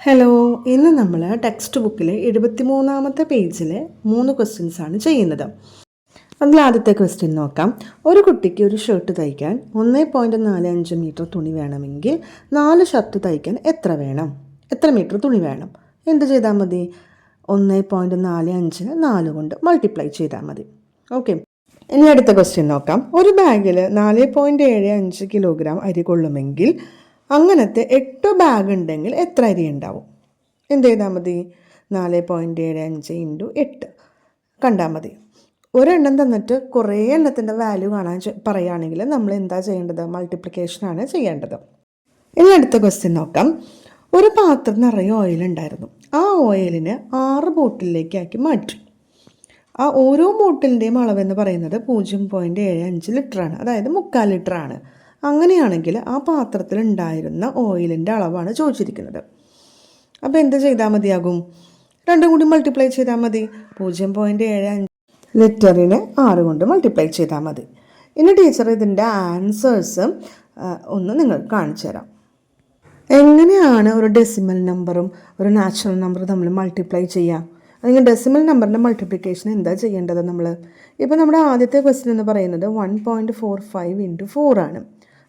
Hello, ഇന്ന് നമ്മൾ text ബുക്കിലെ 73-ാമത്തെ പേജിലെ 3 ക്വസ്റ്റ്യൻസ് ആണ് ചെയ്യുന്നത്. അതിൽ ആദ്യത്തെ ക്വസ്റ്റ്യൻ നോക്കാം. ഒരു കുട്ടിക്ക് ഒരു ഷർട്ട് തയ്ക്കാൻ 1.45 മീറ്റർ തുണി വേണമെങ്കിൽ 4 ഷർട്ട് തയ്ക്കാൻ എത്ര മീറ്റർ തുണി വേണം? എന്ത് ചെയ്താൽ മതി? 1.45 4 കൊണ്ട് മൾട്ടിപ്ലൈ ചെയ്താൽ മതി. ഓക്കെ, ഇനി അടുത്ത ക്വസ്റ്റ്യൻ നോക്കാം. ഒരു ബാഗിൽ 4.75 കിലോഗ്രാം അരി കൊള്ളുമെങ്കിൽ അങ്ങനത്തെ 8 ബാഗ് ഉണ്ടെങ്കിൽ എത്ര അരി ഉണ്ടാവും? എന്ത് ചെയ്താൽ മതി? 4.75 ഇൻറ്റു 8 കണ്ടാൽ മതി. ഒരെണ്ണം തന്നിട്ട് കുറേ എണ്ണത്തിൻ്റെ വാല്യൂ കാണാൻ പറയുകയാണെങ്കിൽ നമ്മൾ എന്താ ചെയ്യേണ്ടത്? മൾട്ടിപ്ലിക്കേഷനാണ് ചെയ്യേണ്ടത്. ഇനി അടുത്ത ക്വസ്റ്റ്യൻ നോക്കാം. ഒരു പാത്രം നിറയെ ഓയിൽ ഉണ്ടായിരുന്നു. ആ ഓയിലിനെ 6 ബോട്ടിലേക്കാക്കി മാറ്റി. ആ ഓരോ ബോട്ടിലിൻ്റെയും അളവെന്ന് പറയുന്നത് 0.75 ലിറ്ററാണ്, അതായത് 3/4 ലിറ്ററാണ്. അങ്ങനെയാണെങ്കിൽ ആ പാത്രത്തിൽ ഉണ്ടായിരുന്ന ഓയിലിൻ്റെ അളവാണ് ചോദിച്ചിരിക്കുന്നത്. അപ്പോൾ എന്ത് ചെയ്താൽ മതിയാകും? രണ്ടും കൂടി മൾട്ടിപ്ലൈ ചെയ്താൽ മതി. 0.75 ലിറ്ററിനെ 6 കൊണ്ട് മൾട്ടിപ്ലൈ ചെയ്താൽ മതി. ഇനി ടീച്ചർ ഇതിൻ്റെ ആൻസേഴ്സ് ഒന്ന് നിങ്ങൾക്ക് കാണിച്ചു തരാം. എങ്ങനെയാണ് ഒരു ഡെസിമൽ നമ്പറും ഒരു നാച്ചുറൽ നമ്പറും തമ്മിൽ മൾട്ടിപ്ലൈ ചെയ്യുക? അല്ലെങ്കിൽ ഡെസിമൽ നമ്പറിൻ്റെ മൾട്ടിപ്ലിക്കേഷൻ എന്താ ചെയ്യേണ്ടത്? ഇപ്പോൾ നമ്മുടെ ആദ്യത്തെ ക്വസ്റ്റ്യൻ എന്ന് പറയുന്നത് 1.45 ഇൻറ്റു 4 ആണ്.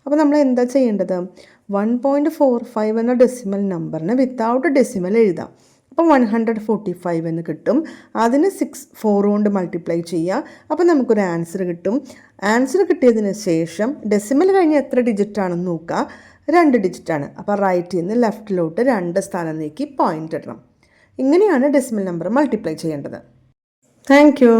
അപ്പോൾ നമ്മൾ എന്താ ചെയ്യേണ്ടത്? 1.45 എന്ന ഡെസിമൽ നമ്പറിന് വിത്തൗട്ട് ഡെസിമൽ എഴുതാം. അപ്പോൾ 145 എന്ന് കിട്ടും. അതിന് 4 കൊണ്ട് മൾട്ടിപ്ലൈ ചെയ്യുക. അപ്പോൾ നമുക്കൊരു ആൻസർ കിട്ടും. ആൻസർ കിട്ടിയതിന് ശേഷം ഡെസിമൽ കഴിഞ്ഞ് എത്ര ഡിജിറ്റ് ആണെന്ന് നോക്കുക. 2 ഡിജിറ്റാണ്. അപ്പോൾ റൈറ്റിൽ നിന്ന് ലെഫ്റ്റിലോട്ട് 2 സ്ഥാനം നീക്കി പോയിൻ്റ് ഇടണം. ഇങ്ങനെയാണ് ഡെസിമൽ നമ്പർ മൾട്ടിപ്ലൈ ചെയ്യേണ്ടത്. Thank you.